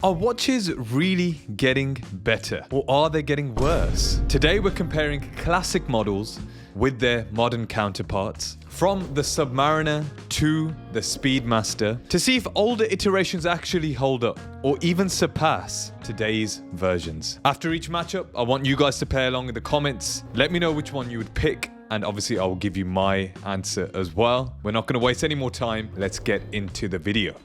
Are watches really getting better, or are they getting worse? Today we're comparing classic models with their modern counterparts, from the Submariner to the Speedmaster, to see if older iterations actually hold up or even surpass today's versions. After each matchup, I want you guys to play along in the comments. Let me know which one you would pick, and obviously I will give you my answer as well. We're not going to waste any more time. Let's get into the video.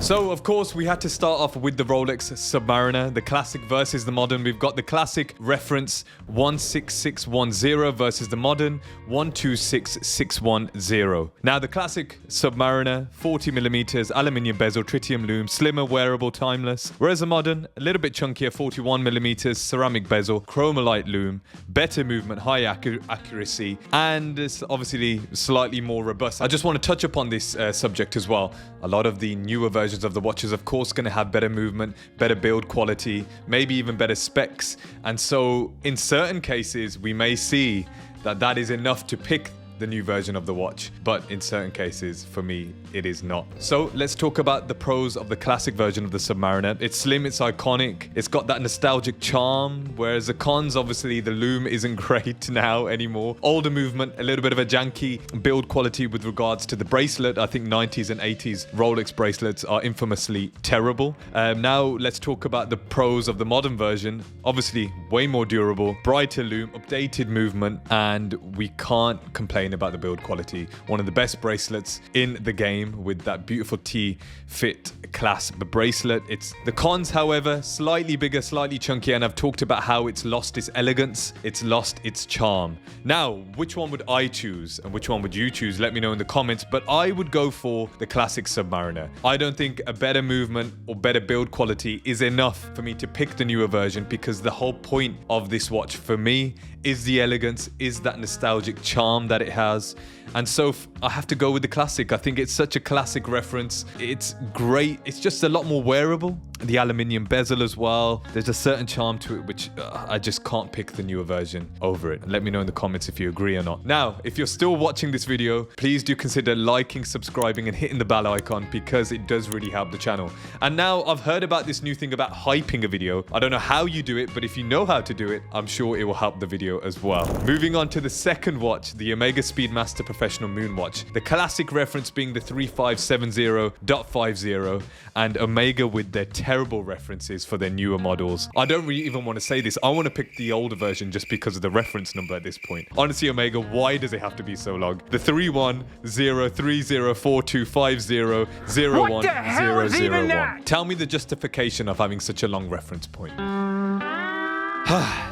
So, of course, we had to start off with the Rolex Submariner, the classic versus the modern. We've got the classic reference 16610 versus the modern 126610. Now, the classic Submariner, 40mm, aluminium bezel, tritium lume, slimmer, wearable, timeless. Whereas the modern, a little bit chunkier, 41mm, ceramic bezel, chromalite lume, better movement, high accuracy, and it's obviously slightly more robust. I just want to touch upon this subject as well. A lot of the newer versions of the watches, of course, going to have better movement, better build quality, maybe even better specs. And so in certain cases, we may see that that is enough to pick the new version of the watch, but in certain cases, for me, it is not. So let's talk about the pros of the classic version of the Submariner. It's slim, it's iconic, it's got that nostalgic charm, whereas the cons, obviously, the lume isn't great now anymore. Older movement, a little bit of a janky build quality with regards to the bracelet. I think 90s and 80s Rolex bracelets are infamously terrible. Now let's talk about the pros of the modern version. Obviously, way more durable, brighter lume, updated movement, and we can't complain about the build quality. One of the best bracelets in the game with that beautiful T-fit clasp bracelet. It's the cons, however, slightly bigger, slightly chunkier, and I've talked about how it's lost its elegance, it's lost its charm. Now, which one would I choose and which one would you choose? Let me know in the comments, but I would go for the classic Submariner. I don't think a better movement or better build quality is enough for me to pick the newer version, because the whole point of this watch for me is the elegance, is that nostalgic charm that it has. And so I have to go with the classic. I think it's such a classic reference. It's great. It's just a lot more wearable. The aluminium bezel as well. There's a certain charm to it which I just can't pick the newer version over it. Let me know in the comments if you agree or not. Now, if you're still watching this video, please do consider liking, subscribing, and hitting the bell icon, because it does really help the channel. And now I've heard about this new thing about hyping a video. I don't know how you do it, but if you know how to do it, I'm sure it will help the video as well. Moving on to the second watch, the Omega Speedmaster Professional Moon Watch. The classic reference being the 3570.50, and Omega with their terrible references for their newer models. I don't really even want to say this. I want to pick the older version just because of the reference number at this point. Honestly, Omega, why does it have to be so long? The 31030425001001. What the hell is even that? Tell me the justification of having such a long reference point.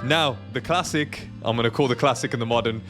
Now, the classic, I'm going to call the classic and the modern,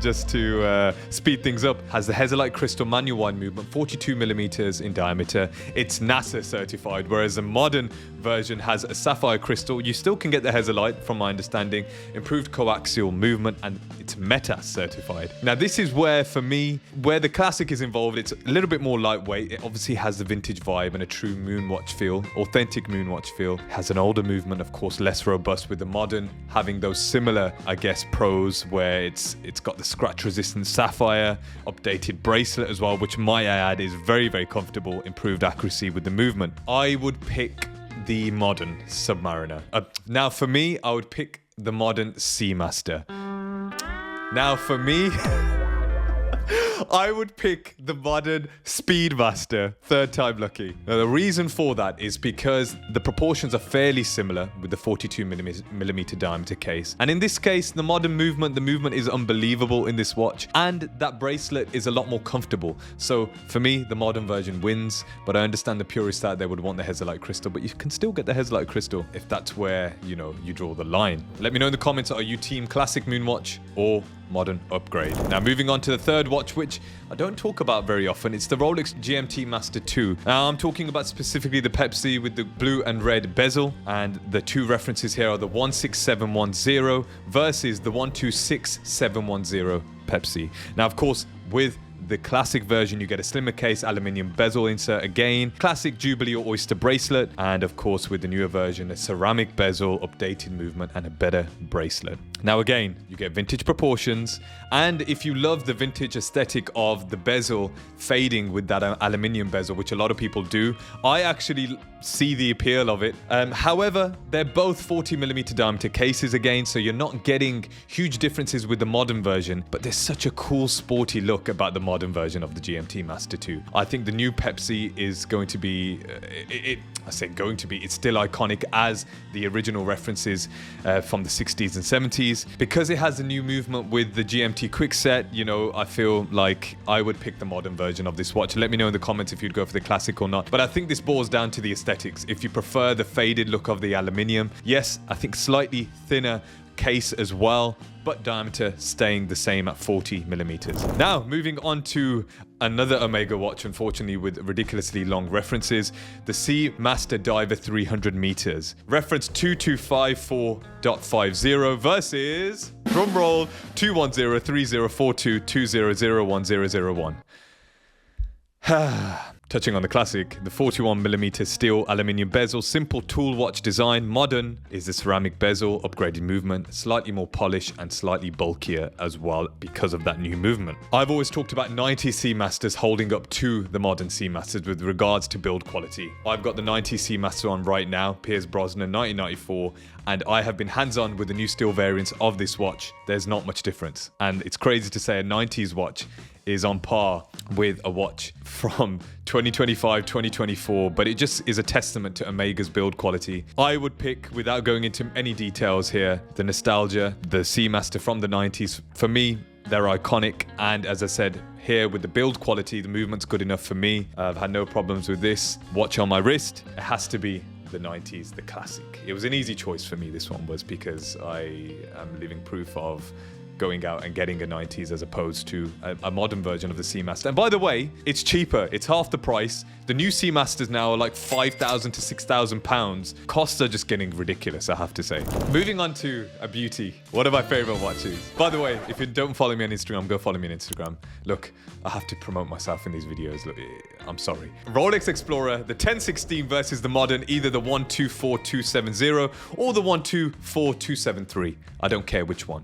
just to speed things up, has the Hezolite crystal manual wide movement, 42mm in diameter. It's NASA certified, whereas the modern version has a sapphire crystal. You still can get the Hezolite, from my understanding, improved coaxial movement, and it's META certified. Now, this is where, for me, where the classic is involved, it's a little bit more lightweight. It obviously has the vintage vibe and a true moonwatch feel, authentic moonwatch feel. It has an older movement, of course, less robust, with the modern having those similar, I guess, pros, where it's got the scratch resistant sapphire, updated bracelet as well, which might add is very, very comfortable, improved accuracy with the movement. I would pick the modern Submariner. Now for me, I would pick the modern Seamaster. Now for me, I would pick the modern Speedmaster. Third time lucky. Now, the reason for that is because the proportions are fairly similar with the 42mm diameter case. And in this case, the modern movement, the movement is unbelievable in this watch. And that bracelet is a lot more comfortable. So for me, the modern version wins. But I understand the purists out there would want the Hezolite crystal. But you can still get the Hezolite crystal if that's where, you know, you draw the line. Let me know in the comments, are you team classic moonwatch or modern upgrade? Now, moving on to the third watch, which I don't talk about very often. It's the Rolex GMT-Master 2. Now, I'm talking about specifically the Pepsi with the blue and red bezel, and the two references here are the 16710 versus the 126710 Pepsi. Now, of course, with the classic version, you get a slimmer case, aluminium bezel insert again, classic Jubilee or Oyster bracelet, and of course with the newer version, a ceramic bezel, updated movement, and a better bracelet. Now again, you get vintage proportions, and if you love the vintage aesthetic of the bezel fading with that aluminium bezel, which a lot of people do, I actually see the appeal of it. However, they're both 40mm diameter cases again, so you're not getting huge differences with the modern version, but there's such a cool sporty look about the modern version of the GMT-Master 2. I think the new Pepsi is going to be, it's still iconic as the original references from the 60s and 70s. Because it has a new movement with the GMT Quickset, you know, I feel like I would pick the modern version of this watch. Let me know in the comments if you'd go for the classic or not. But I think this boils down to the aesthetics. If you prefer the faded look of the aluminium, yes, I think slightly thinner case as well, but diameter staying the same at 40mm. Now, moving on to another Omega watch, unfortunately with ridiculously long references, the Seamaster Diver 300 meters. Reference 2254.50 versus, drumroll, 210-3042-2001-001. Touching on the classic, the 41mm steel aluminium bezel, simple tool watch design. Modern is the ceramic bezel, upgraded movement, slightly more polish and slightly bulkier as well because of that new movement. I've always talked about 90s Seamasters holding up to the modern Seamasters with regards to build quality. I've got the 90s Seamaster on right now, Piers Brosnan 1994, and I have been hands-on with the new steel variants of this watch. There's not much difference. And it's crazy to say a 90s watch is on par with a watch from 2025, 2024, but it just is a testament to Omega's build quality. I would pick, without going into any details here, the nostalgia, the Seamaster from the 90s. For me, they're iconic, and as I said, here with the build quality, the movement's good enough for me. I've had no problems with this watch on my wrist. It has to be the 90s, the classic. It was an easy choice for me, this one was, because I am living proof of going out and getting a 90s as opposed to a modern version of the Seamaster. And by the way, it's cheaper. It's half the price. The new Seamasters now are like £5,000 to £6,000. Costs are just getting ridiculous, I have to say. Moving on to a beauty. One of my favorite watches. By the way, if you don't follow me on Instagram, go follow me on Instagram. Look, I have to promote myself in these videos. Look, I'm sorry. Rolex Explorer, the 1016 versus the modern, either the 124270 or the 124273. I don't care which one.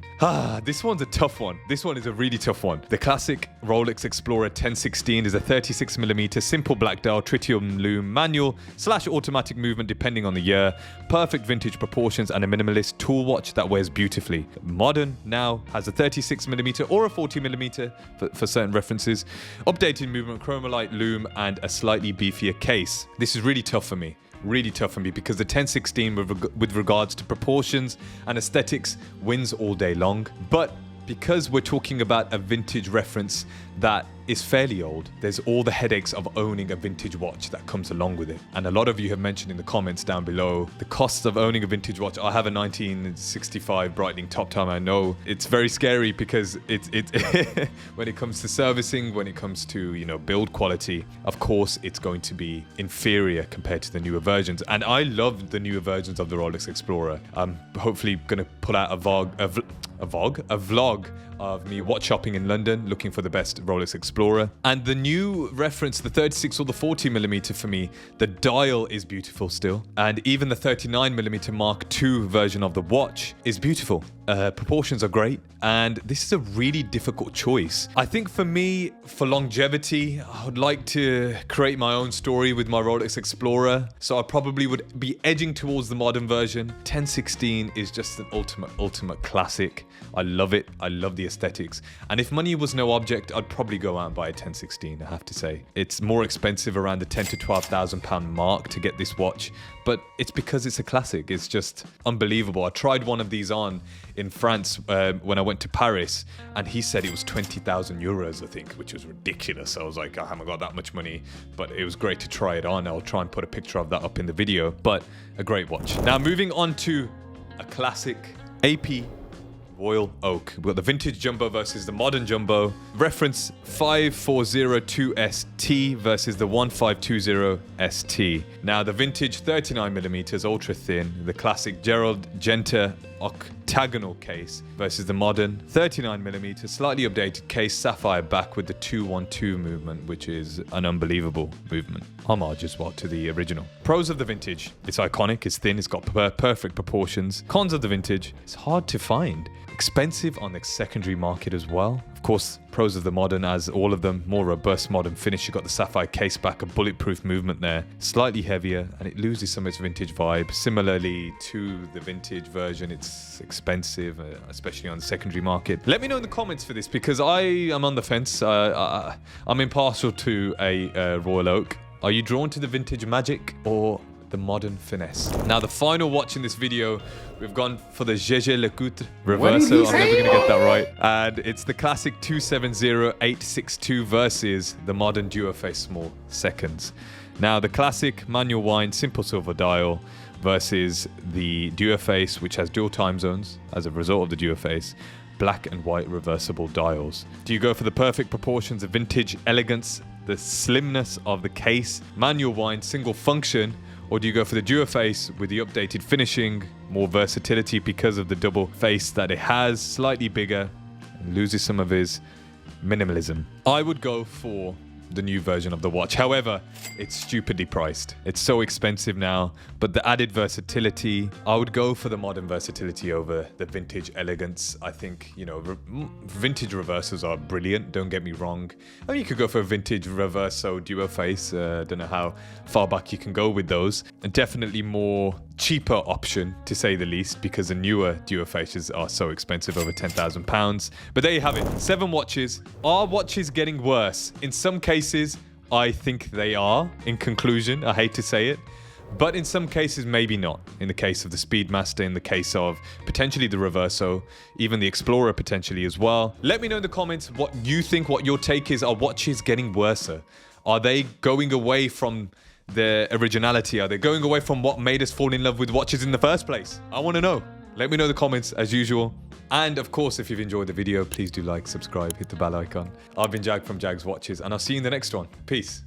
This one's a tough one. This one is a really tough one. The classic Rolex Explorer 1016 is a 36mm simple black dial tritium lume manual / automatic movement depending on the year. Perfect vintage proportions and a minimalist tool watch that wears beautifully. Modern now has a 36mm or a 40mm for certain references. Updated movement, chromolite lume and a slightly beefier case. This is really tough for me. Really tough for me because the 1016 with regards to proportions and aesthetics wins all day long. But because we're talking about a vintage reference that is fairly old, there's all the headaches of owning a vintage watch that comes along with it. And a lot of you have mentioned in the comments down below the costs of owning a vintage watch. I have a 1965 Breitling Top Time. I know it's very scary because it's when it comes to servicing, when it comes to, you know, build quality, of course it's going to be inferior compared to the newer versions. And I love the newer versions of the Rolex Explorer. I'm hopefully going to pull out a vlog of me watch shopping in London, looking for the best Rolex Explorer. And the new reference, the 36 or the 40mm for me, the dial is beautiful still. And even the 39mm Mark II version of the watch is beautiful. Proportions are great. And this is a really difficult choice. I think for me, for longevity, I would like to create my own story with my Rolex Explorer. So I probably would be edging towards the modern version. 1016 is just an ultimate classic. I love it. I love the aesthetics. And if money was no object, I'd probably go out and buy a 1016, I have to say. It's more expensive, around the £10,000 to £12,000 mark to get this watch, but it's because it's a classic. It's just unbelievable. I tried one of these on in France when I went to Paris, and he said it was 20,000 euros, I think, which was ridiculous. I was like, I haven't got that much money, but it was great to try it on. I'll try and put a picture of that up in the video, but a great watch. Now, moving on to a classic AP Royal Oak. We've got the vintage jumbo versus the modern jumbo. Reference 5402ST versus the 1520ST. Now the vintage 39mm ultra thin, the classic Gerald Genta octagonal case versus the modern 39mm slightly updated case, sapphire back with the 212 movement, which is an unbelievable movement. Homage as well to the original. Pros of the vintage: it's iconic, it's thin, it's got perfect proportions. Cons of the vintage: it's hard to find. Expensive on the secondary market as well. Of course, pros of the modern, as all of them, more robust modern finish. You've got the sapphire case back, a bulletproof movement there, slightly heavier, and it loses some of its vintage vibe. Similarly to the vintage version, it's expensive, especially on the secondary market. Let me know in the comments for this, because I am on the fence. I'm impartial to a Royal Oak. Are you drawn to the vintage magic or the modern finesse? Now, the final watch in this video, we've gone for the Jaeger-LeCoultre Reverso. I'm never going to get that right. And it's the classic 270862 versus the modern Duoface Small Seconds. Now, the classic manual wind, simple silver dial versus the Duoface, which has dual time zones as a result of the Duoface, black and white reversible dials. Do you go for the perfect proportions of vintage elegance, the slimness of the case, manual wind, single function, or do you go for the Duoface with the updated finishing, more versatility because of the double face that it has, slightly bigger, and loses some of his minimalism? I would go for the new version of the watch. However, it's stupidly priced. It's so expensive now, but the added versatility, I would go for the modern versatility over the vintage elegance. I think, you know, vintage reversals are brilliant, don't get me wrong. I mean, you could go for a vintage Reverso Duoface. Don't know how far back you can go with those. And definitely more cheaper option, to say the least, because the newer Duofaces are so expensive, over £10,000. But there you have it, 7 watches. Are watches getting worse? In some cases, I think they are. In conclusion, I hate to say it, but in some cases, maybe not. In the case of the Speedmaster, in the case of potentially the Reverso, even the Explorer potentially as well. Let me know in the comments what you think, what your take is. Are watches getting worse? Are they going away from their originality? Are they going away from what made us fall in love with watches in the first place? I want to know. Let me know in the comments as usual. And of course, if you've enjoyed the video, please do like, subscribe, hit the bell icon. I've been Jag from Jags Watches, and I'll see you in the next one. Peace.